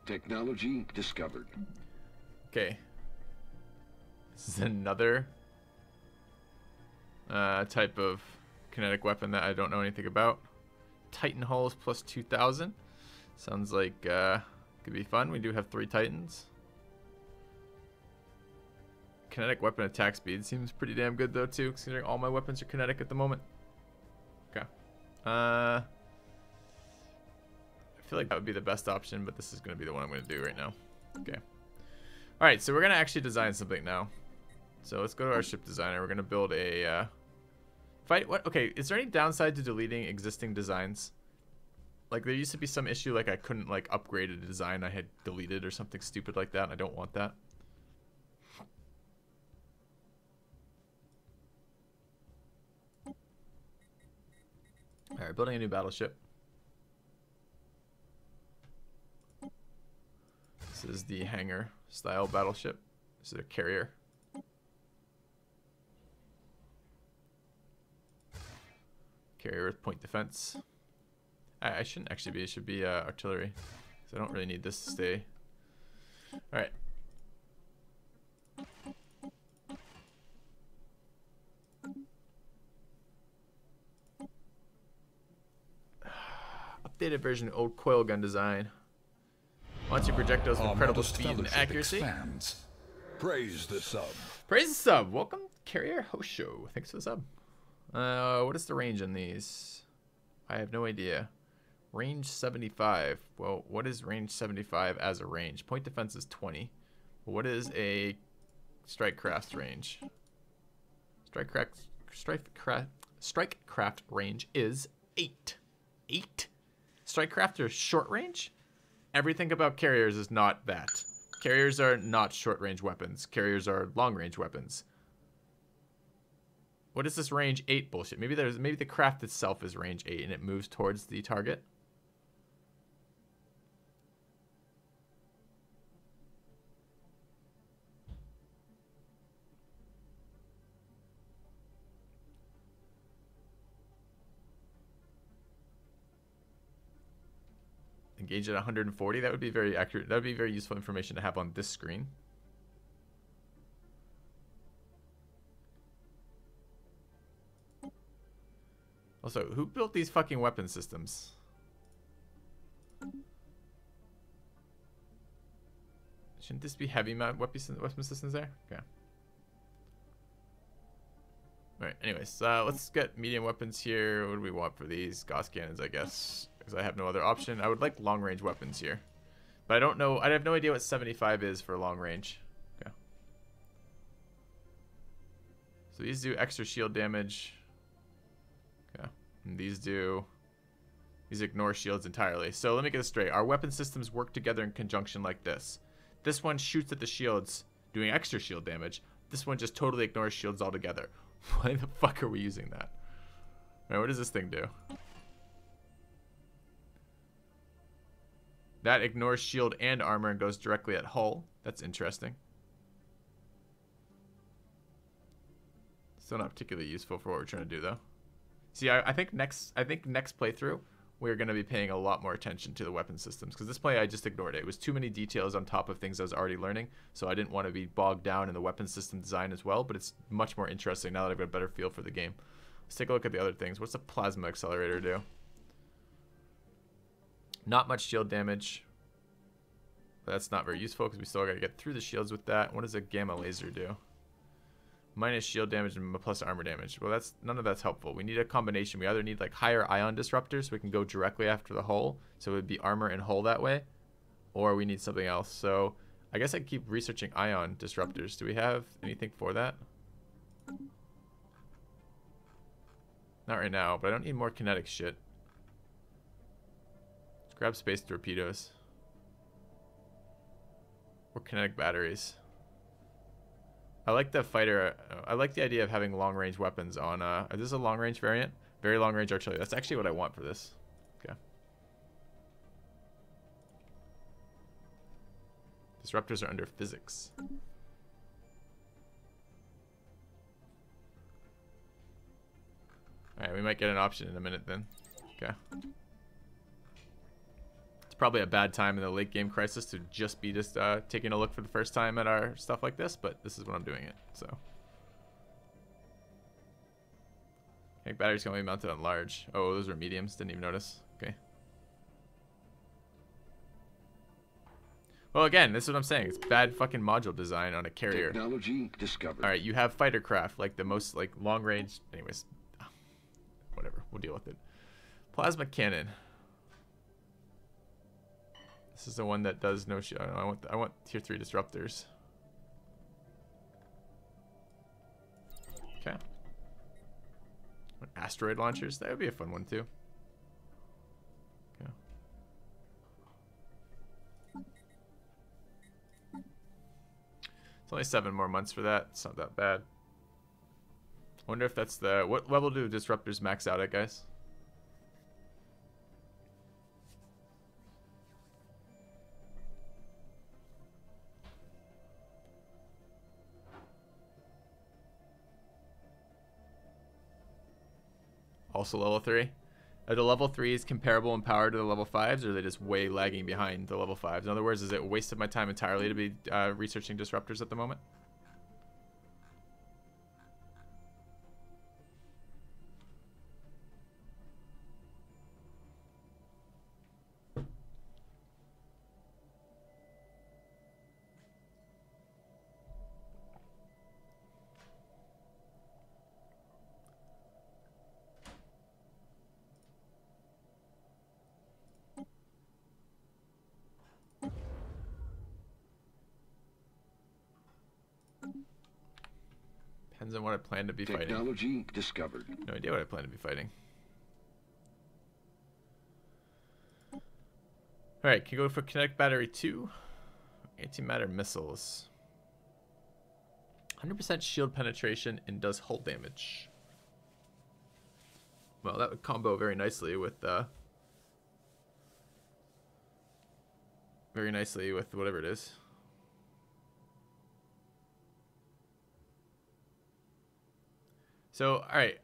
Technology discovered. Okay. This is another type of kinetic weapon that I don't know anything about. Titan hulls plus 2,000. Sounds like could be fun. We do have 3 Titans. Kinetic weapon attack speed seems pretty damn good though too, considering all my weapons are kinetic at the moment. Okay. I feel like that would be the best option, but this is going to be the one I'm going to do right now. Okay. Alright, so we're going to actually design something now. So let's go to our ship designer. We're going to build a... What? Okay, is there any downside to deleting existing designs? Like, there used to be some issue, like I couldn't, like, upgrade a design I had deleted or something stupid like that, and I don't want that. Alright, building a new battleship. This is the hangar style battleship. This is a carrier. Carrier with point defense. I shouldn't actually be. It should be artillery. So I don't really need this to stay. Alright. Updated version of old coil gun design. Launching projectiles with incredible speed and accuracy. Expands. Praise the sub. Praise the sub. Welcome, Carrier Host Show. Thanks for the sub. What is the range on these? I have no idea. Range 75. Well, what is range 75 as a range? Point defense is 20. What is a strike craft range? Strike craft range is 8. 8? Strike craft are short range? Everything about carriers is not that. Carriers are not short range weapons. Carriers are long range weapons. What is this range 8 bullshit? Maybe the craft itself is range 8 and it moves towards the target. Engage at 140. That would be very accurate. That would be very useful information to have on this screen. Also, who built these fucking weapon systems? Shouldn't this be heavy weapon systems there? Okay. Alright, anyways, let's get medium weapons here. What do we want for these? Gauss cannons, I guess. Because I have no other option. I would like long range weapons here. But I don't know. I have no idea what 75 is for long range. Okay. So these do extra shield damage. Okay. And these ignore shields entirely. So let me get this straight. Our weapon systems work together in conjunction like this. This one shoots at the shields, doing extra shield damage. This one just totally ignores shields altogether. Why the fuck are we using that? Alright, what does this thing do? That ignores shield and armor and goes directly at hull. That's interesting. Still not particularly useful for what we're trying to do, though. See, I think next playthrough we're going to be paying a lot more attention to the weapon systems, because this play I just ignored it. It was too many details on top of things I was already learning, so I didn't want to be bogged down in the weapon system design as well. But it's much more interesting now that I've got a better feel for the game. Let's take a look at the other things. What's the plasma accelerator do? Not much shield damage. But that's not very useful because we still got to get through the shields with that. What does a gamma laser do? Minus shield damage and plus armor damage. Well, none of that's helpful. We need a combination. We either need like higher ion disruptors so we can go directly after the hull, so it would be armor and hull that way, or we need something else. So I guess I keep researching ion disruptors. Do we have anything for that? Not right now, but I don't need more kinetic shit. Let's grab space torpedoes. Or kinetic batteries. I like the fighter. I like the idea of having long-range weapons on. Is this a long-range variant? Very long-range artillery. That's actually what I want for this. Okay. Disruptors are under physics. Alright, we might get an option in a minute then. Okay. It's probably a bad time in the late game crisis to just be taking a look for the first time at our stuff like this, but this is when I'm doing it, so. I think batteries can only be mounted on large. Oh, those are mediums. Didn't even notice. Okay. Well, again, this is what I'm saying. It's bad fucking module design on a carrier. Technology discovered. All right, you have fighter craft, like the most like long range. Anyways, whatever. We'll deal with it. Plasma cannon. This is the one that does no shit. I want tier 3 disruptors. Okay. Asteroid launchers. That would be a fun one too. Okay. It's only 7 more months for that. It's not that bad. I wonder if that's the... What level do disruptors max out at, guys? Also level 3. Are the level 3s comparable in power to the level 5s, or are they just way lagging behind the level 5s? In other words, is it a waste of my time entirely to be researching disruptors at the moment? Depends on what I plan to be fighting. Technology discovered. No idea what I plan to be fighting. Alright, can you go for kinetic battery 2? Antimatter missiles. 100% shield penetration and does hull damage. Well, that would combo very nicely with whatever it is. So, alright,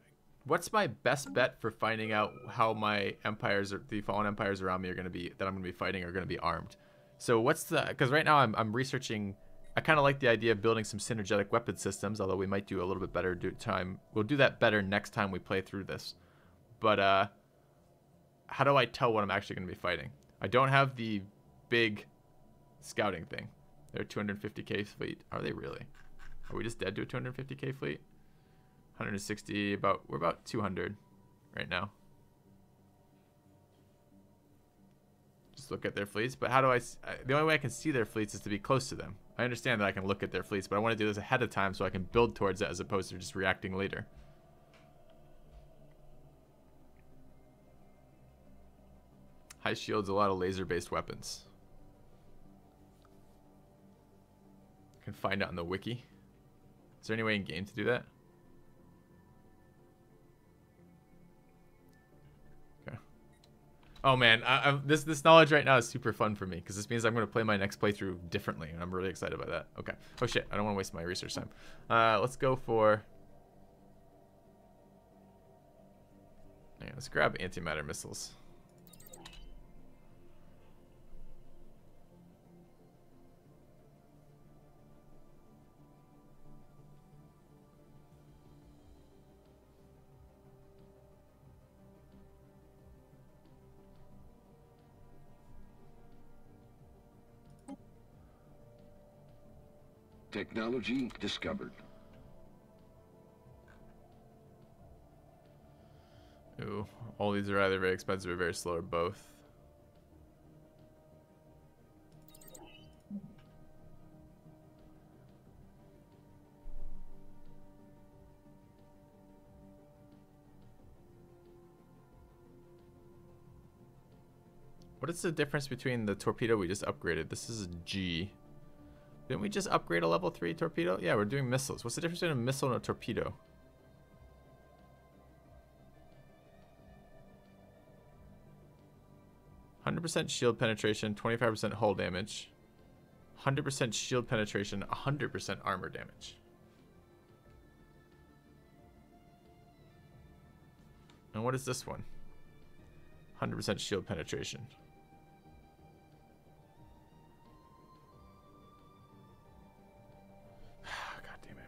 what's my best bet for finding out how my empires, or the fallen empires around me are going to be, that I'm going to be fighting, are going to be armed? So what's the, because right now I'm researching, I kind of like the idea of building some synergetic weapon systems, although we might do a little bit better we'll do that better next time we play through this. But how do I tell what I'm actually going to be fighting? I don't have the big scouting thing. They're 250k fleet. Are they really? Are we just dead to a 250k fleet? 160, we're about 200 right now. Just look at their fleets, but how do the only way I can see their fleets is to be close to them. I understand that I can look at their fleets, but I want to do this ahead of time so I can build towards it as opposed to just reacting later. High shields, a lot of laser-based weapons. I can find out in the wiki. Is there any way in game to do that? Oh man, this knowledge right now is super fun for me because this means I'm going to play my next playthrough differently, and I'm really excited about that. Okay. Oh shit, I don't want to waste my research time. Let's go for... Yeah, let's grab antimatter missiles. Technology discovered. Ooh, all these are either very expensive or very slow, or both. What is the difference between the torpedo we just upgraded? This is a G. Didn't we just upgrade a level 3 torpedo? Yeah, we're doing missiles. What's the difference between a missile and a torpedo? %, shield penetration, 25% hull damage, 100% shield penetration, 100% armor damage. And what is this one? 100% shield penetration.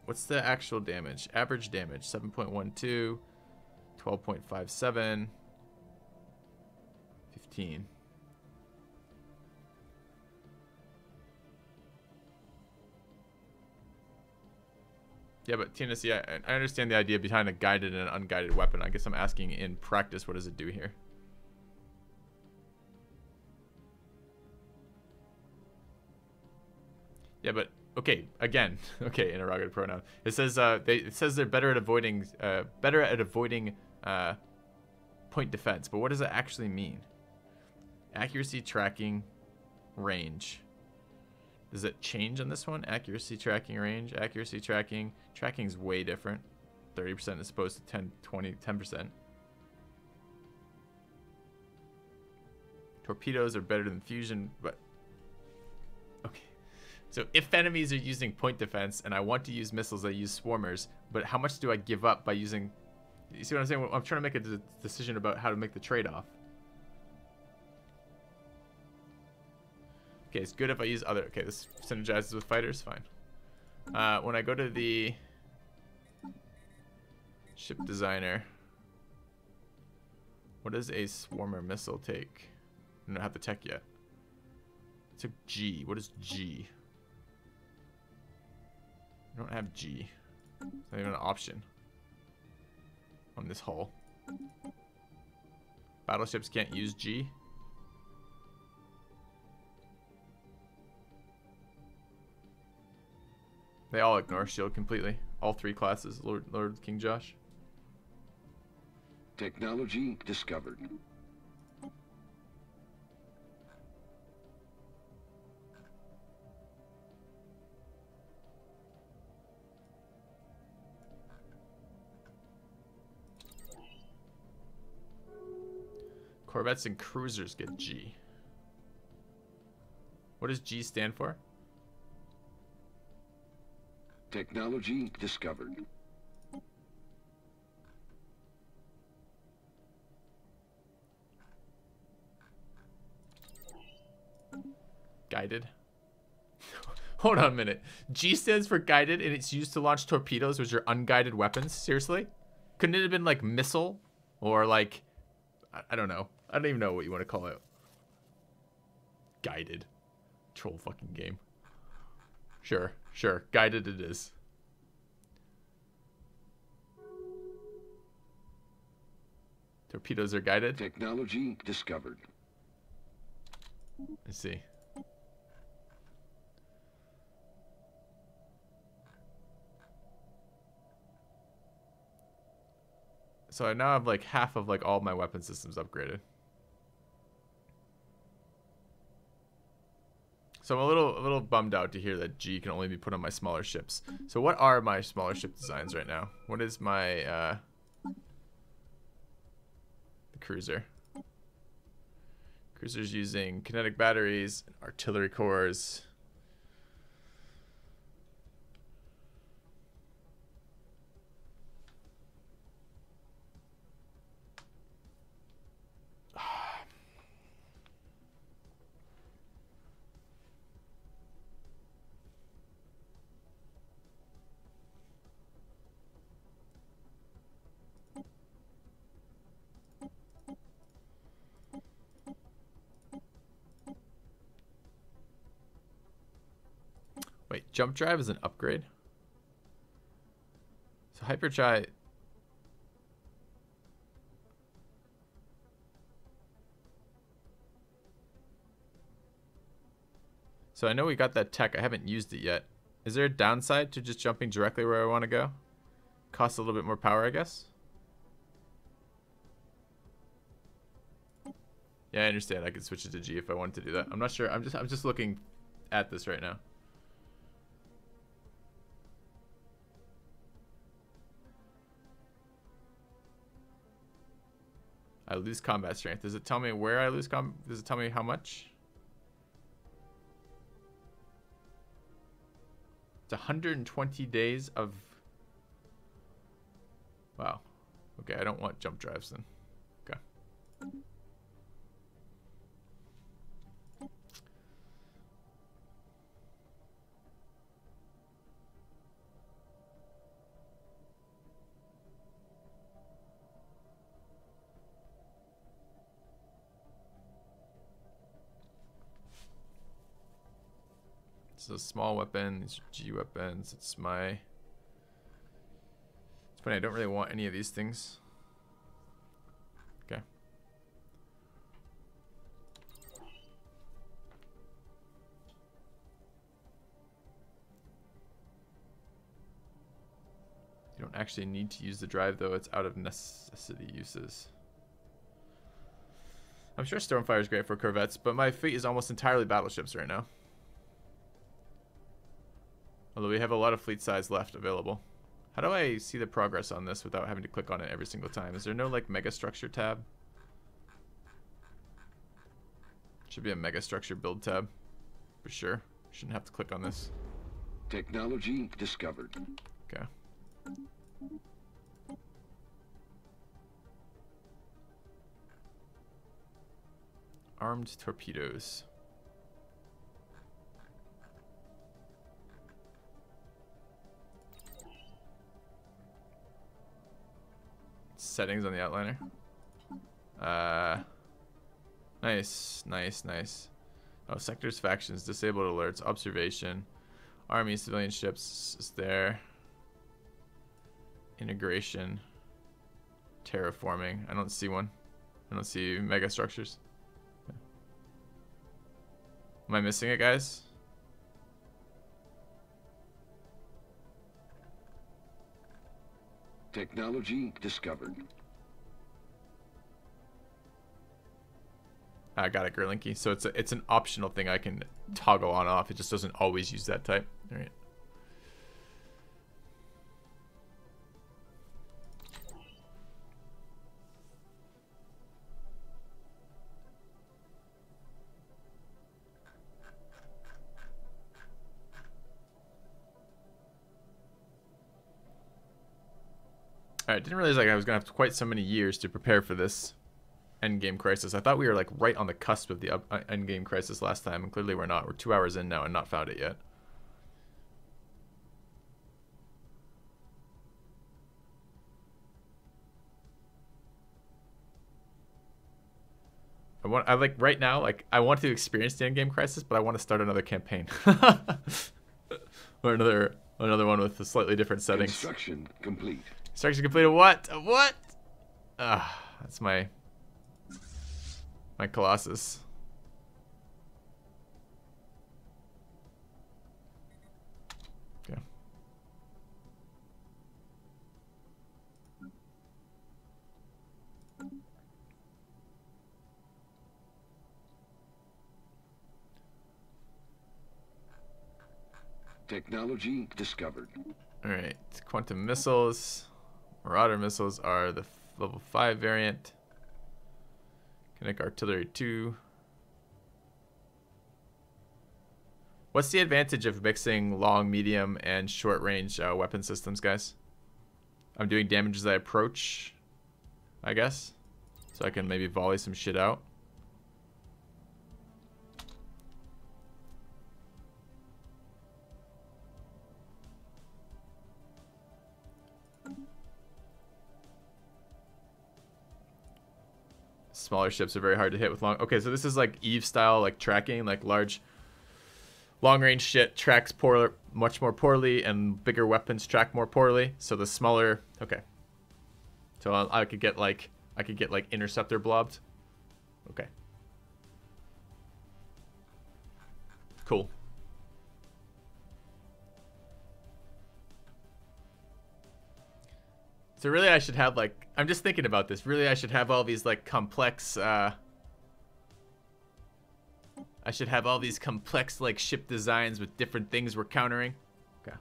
what's the actual damage? Average damage, 7.12, 12.57, 15. Yeah, but Tina, see, I understand the idea behind a guided and an unguided weapon. I guess I'm asking in practice, what does it do here? Yeah, but okay, again, okay, interrogative pronoun. It says they're better at avoiding point defense. But what does that actually mean? Accuracy, tracking, range. Does it change on this one? Accuracy, tracking, range. Accuracy, tracking. Tracking's way different. 30% as opposed to 10, 20, 10%. Torpedoes are better than fusion, but okay. So if enemies are using point defense and I want to use missiles, I use swarmers, but how much do I give up by using... You see what I'm saying? I'm trying to make a decision about how to make the trade-off. Okay, it's good if I use other... Okay, this synergizes with fighters, fine. When I go to the ship designer, what does a swarmer missile take? I don't have the tech yet. It took G. What is G? I don't have G. It's not even an option on this hull. Battleships can't use G. They all ignore shield completely. All three classes, Lord King Josh. Technology discovered. Corvettes and cruisers get G. What does G stand for? Technology discovered. Guided. Hold on a minute. G stands for guided and it's used to launch torpedoes, which are unguided weapons? Seriously? Couldn't it have been like missile? Or like, I don't know. I don't even know what you want to call it. Guided. Troll fucking game. Sure, sure. Guided it is. Torpedoes are guided. Technology discovered. Let's see. So I now have like half of like all my weapon systems upgraded. So I'm a little bummed out to hear that G can only be put on my smaller ships. So what are my smaller ship designs right now? What is my the cruiser? Cruiser's using kinetic batteries, artillery cores. Wait, jump drive is an upgrade? So hyperdrive... So I know we got that tech. I haven't used it yet. Is there a downside to just jumping directly where I want to go? Costs a little bit more power, I guess? Yeah, I understand. I could switch it to G if I wanted to do that. I'm not sure. I'm just looking at this right now. I lose combat strength. Does it tell me where I lose does it tell me how much? It's 120 days of... Wow. Okay, I don't want jump drives then. Okay. This is a small weapon. These are G weapons. It's funny, I don't really want any of these things. Okay. You don't actually need to use the drive though, it's out of necessity uses. I'm sure Stormfire is great for corvettes, but my fleet is almost entirely battleships right now. Although we have a lot of fleet size left available. How do I see the progress on this without having to click on it every single time? Is there no like mega structure tab? Should be a mega structure build tab for sure. Shouldn't have to click on this. Technology discovered. Okay. Armed torpedoes. Settings on the outliner. Nice, nice, nice. Oh, sectors, factions, disabled alerts, observation, army, civilian ships is there. Integration, terraforming. I don't see one. I don't see mega structures. Am I missing it, guys? Technology discovered. I got it, Gerlinky. So it's an optional thing I can toggle on and off. It just doesn't always use that type. All right. Alright, didn't realize like I was gonna have quite so many years to prepare for this endgame crisis. I thought we were like right on the cusp of the endgame crisis last time, and clearly we're not. We're 2 hours in now and not found it yet. I like right now, like I want to experience the endgame crisis, but I want to start another campaign. Or another one with a slightly different settings. Construction complete. Construction completed. What? What? That's my Colossus. Okay. Technology discovered. All right. Quantum missiles. Marauder missiles are the level 5 variant. Kinetic artillery 2. What's the advantage of mixing long, medium, and short range weapon systems, guys? I'm doing damage as I approach, I guess. So I can maybe volley some shit out. Smaller ships are very hard to hit with long. Okay, so this is like Eve style, like tracking, like large, long range shit tracks much more poorly, and bigger weapons track more poorly. So the smaller, okay. So I could get like interceptor blobbed. Okay. Cool. So really I should have like, I'm just thinking about this. Really I should have all these like complex, I should have all these complex like ship designs with different things we're countering. Okay.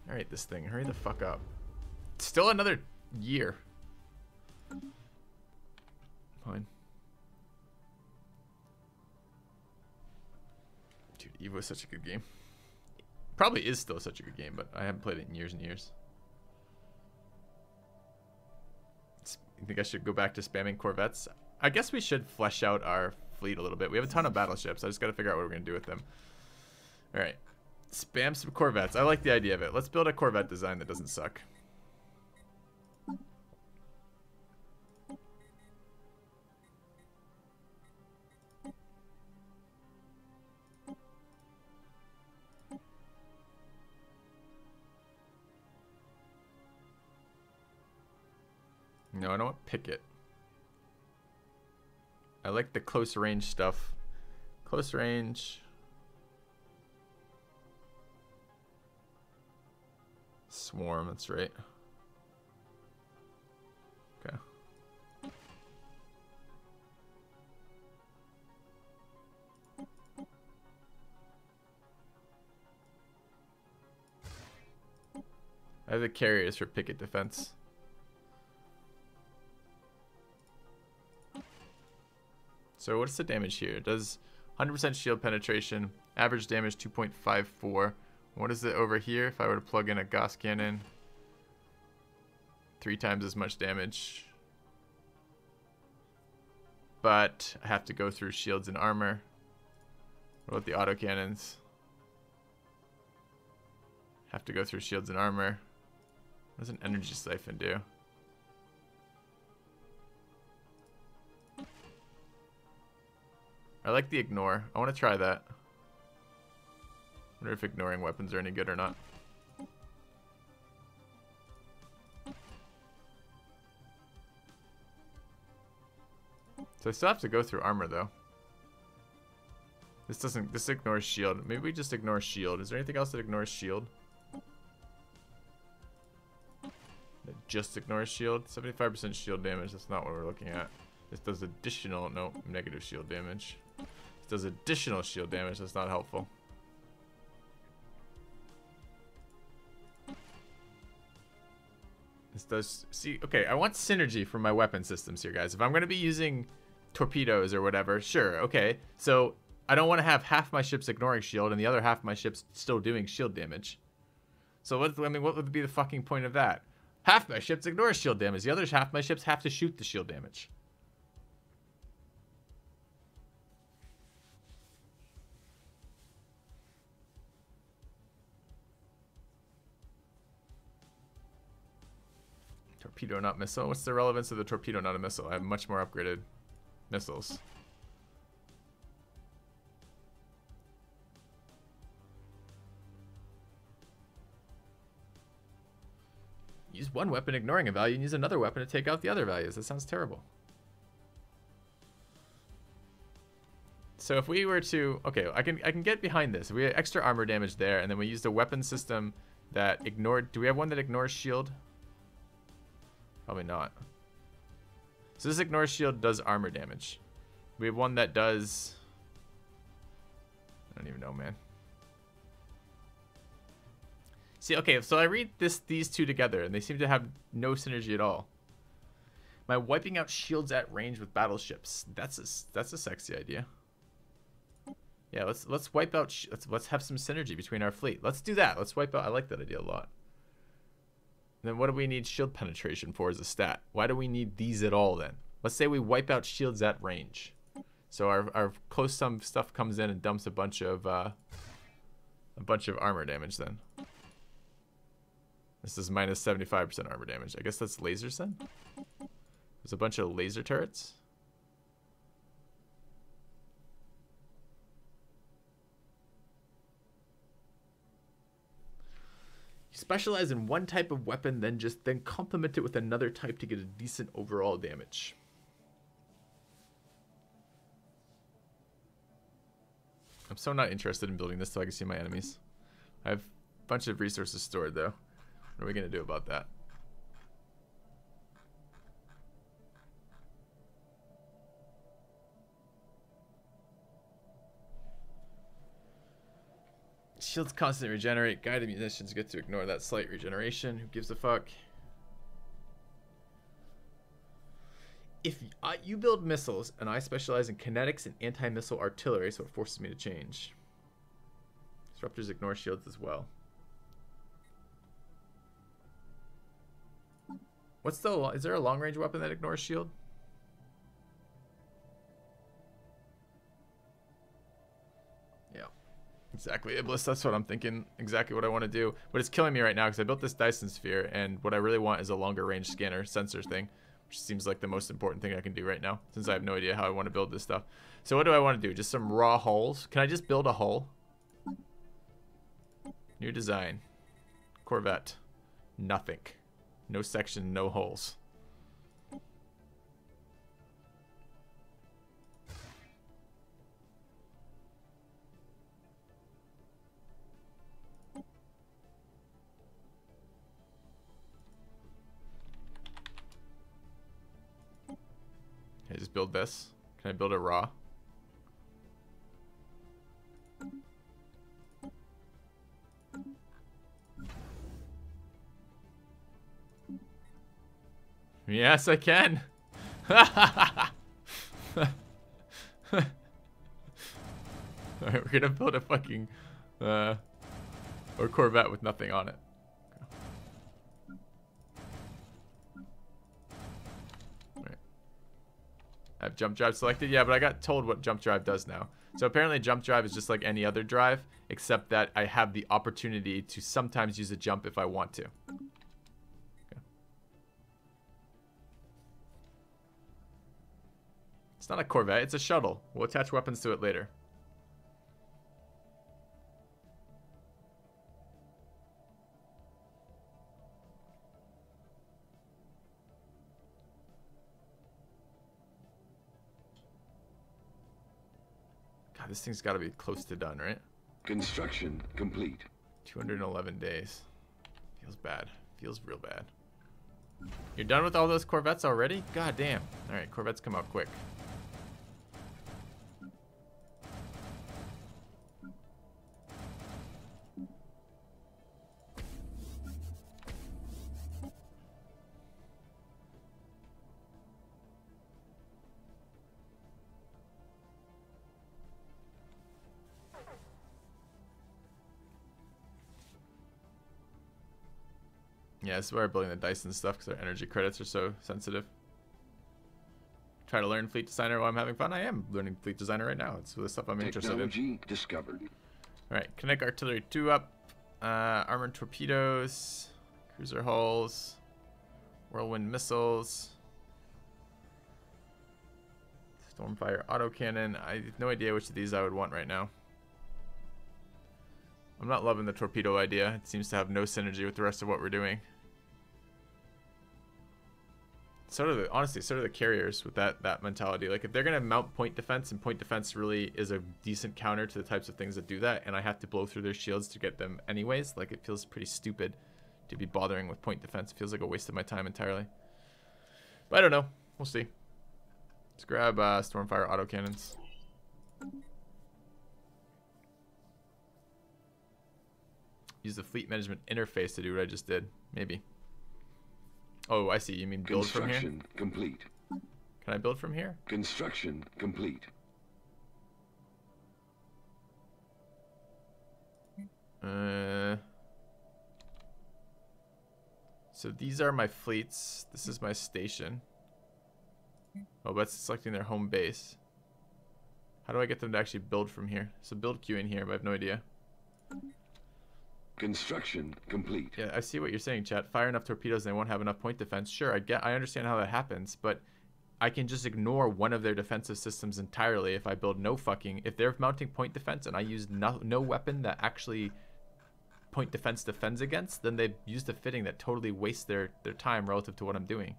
All right, this thing, hurry the fuck up. Still another year. Fine. Dude, Eve was such a good game. Probably is still such a good game, but I haven't played it in years and years. You think I should go back to spamming corvettes? I guess we should flesh out our fleet a little bit. We have a ton of battleships. I just got to figure out what we're going to do with them. All right. Spam some Corvettes. I like the idea of it. Let's build a Corvette design that doesn't suck. No, I don't want picket. I like the close range stuff. Close range. Swarm, that's right. Okay. I have the carriers for picket defense. So what's the damage here? It does 100% shield penetration, average damage 2.54. What is it over here if I were to plug in a Gauss cannon? 3 times as much damage. But I have to go through shields and armor. What about the autocannons? Have to go through shields and armor. What does an energy siphon do? I like the ignore. I want to try that. Wonder if ignoring weapons are any good or not. So I still have to go through armor though. This ignores shield. Maybe we just ignore shield. Is there anything else that ignores shield? That just ignores shield? 75% shield damage. That's not what we're looking at. This does additional, no, negative shield damage. This does additional shield damage. That's not helpful. This does, see, okay, I want synergy from my weapon systems here, guys. If I'm going to be using torpedoes or whatever, sure, okay. So I don't want to have half my ships ignoring shield and the other half of my ships still doing shield damage. So what would be the fucking point of that? Half my ships ignore shield damage. The other half of my ships have to shoot the shield damage. Torpedo, not missile. What's the relevance of the torpedo, not a missile? I have much more upgraded missiles. Use one weapon ignoring a value and use another weapon to take out the other values. That sounds terrible. So if we were to, okay, I can get behind this. If we had extra armor damage there, and then we used a weapon system that ignored. Do we have one that ignores shield? Probably not. So this ignore shield does armor damage. We have one that does, I don't even know, man. See, okay, so I read these two together, and they seem to have no synergy at all. My wiping out shields at range with battleships. That's a sexy idea. Yeah, let's wipe out. Let's have some synergy between our fleet. Let's do that. Let's wipe out. I like that idea a lot. And then what do we need shield penetration for as a stat? Why do we need these at all then? Let's say we wipe out shields at range. So our close sum stuff comes in and dumps a bunch of armor damage then. This is minus 75% armor damage. I guess that's lasers then? There's a bunch of laser turrets. You specialize in one type of weapon, then complement it with another type to get a decent overall damage. I'm so not interested in building this so I can see my enemies. I have a bunch of resources stored though. What are we going to do about that? Shields constantly regenerate. Guided munitions get to ignore that slight regeneration. Who gives a fuck? If you build missiles, and I specialize in kinetics and anti-missile artillery, so it forces me to change. Disruptors ignore shields as well. Is there a long-range weapon that ignores shield? Yeah. Exactly, Iblis. That's what I'm thinking. Exactly what I want to do. But it's killing me right now because I built this Dyson sphere, and what I really want is a longer range scanner sensor thing, which seems like the most important thing I can do right now, since I have no idea how I want to build this stuff. So what do I want to do? Just some raw hulls? Can I just build a hull? New design. Corvette. Nothing. No section, no holes. Can I just build this? Can I build it raw? Yes, I can. Alright, we're gonna build a fucking or Corvette with nothing on it. Alright. I have jump drive selected. Yeah, but I got told what jump drive does now. So apparently jump drive is just like any other drive, except that I have the opportunity to sometimes use a jump if I want to. It's not a Corvette, it's a shuttle. We'll attach weapons to it later. God, this thing's got to be close to done, right? Construction complete. 211 days. Feels bad. Feels real bad. You're done with all those Corvettes already? God damn. Alright, Corvettes come out quick. Yeah, this is why we're building the Dyson stuff, because our energy credits are so sensitive. Try to learn Fleet Designer while I'm having fun. I am learning Fleet Designer right now. It's the stuff I'm interested in. Technology discovered. Alright, Kinetic Artillery 2 up. Armored Torpedoes. Cruiser Hulls. Whirlwind Missiles. Stormfire Autocannon. I have no idea which of these I would want right now. I'm not loving the torpedo idea. It seems to have no synergy with the rest of what we're doing. Honestly, so do the carriers with that mentality. Like, if they're gonna mount point defense, and point defense really is a decent counter to the types of things that do that, and I have to blow through their shields to get them anyways, like, it feels pretty stupid to be bothering with point defense. It feels like a waste of my time entirely. But I don't know. We'll see. Let's grab Stormfire autocannons. Use the fleet management interface to do what I just did. Maybe. Oh, I see. You mean build from here? Construction complete. Can I build from here? Construction complete. So these are my fleets. This is my station. Oh, that's selecting their home base. How do I get them to actually build from here? So build queue in here, but I have no idea. Construction complete. Yeah, I see what you're saying, chat. Fire enough torpedoes and they won't have enough point defense. Sure, I understand how that happens, but I can just ignore one of their defensive systems entirely if I build if they're mounting point defense and I use no weapon that actually point defense defends against, then they use a fitting that totally wastes their time relative to what I'm doing.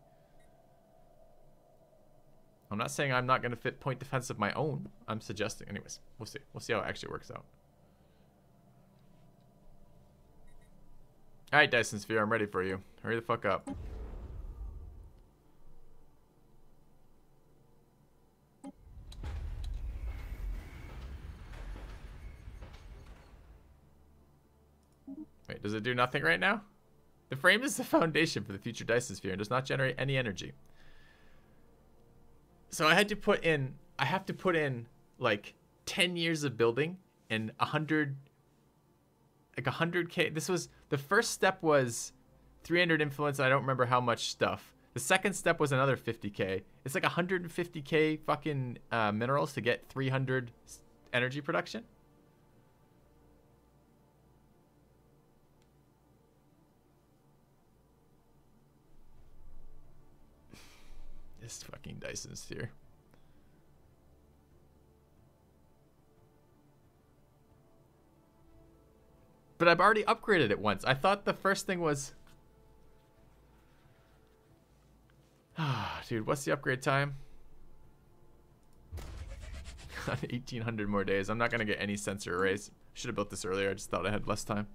I'm not saying I'm not going to fit point defense of my own. I'm suggesting. Anyways, we'll see. We'll see how it actually works out. Alright, Dyson Sphere, I'm ready for you. Hurry the fuck up. Wait, does it do nothing right now? The frame is the foundation for the future Dyson Sphere and does not generate any energy. So I have to put in like 10 years of building and 100k. This was the first step was 300 influence. I don't remember how much stuff. The second step was another 50k. It's like 150k fucking minerals to get 300 energy production. This fucking Dyson sphere. But I've already upgraded it once. I thought the first thing was... Dude, what's the upgrade time? 1800 more days. I'm not going to get any sensor arrays. Should have built this earlier. I just thought I had less time.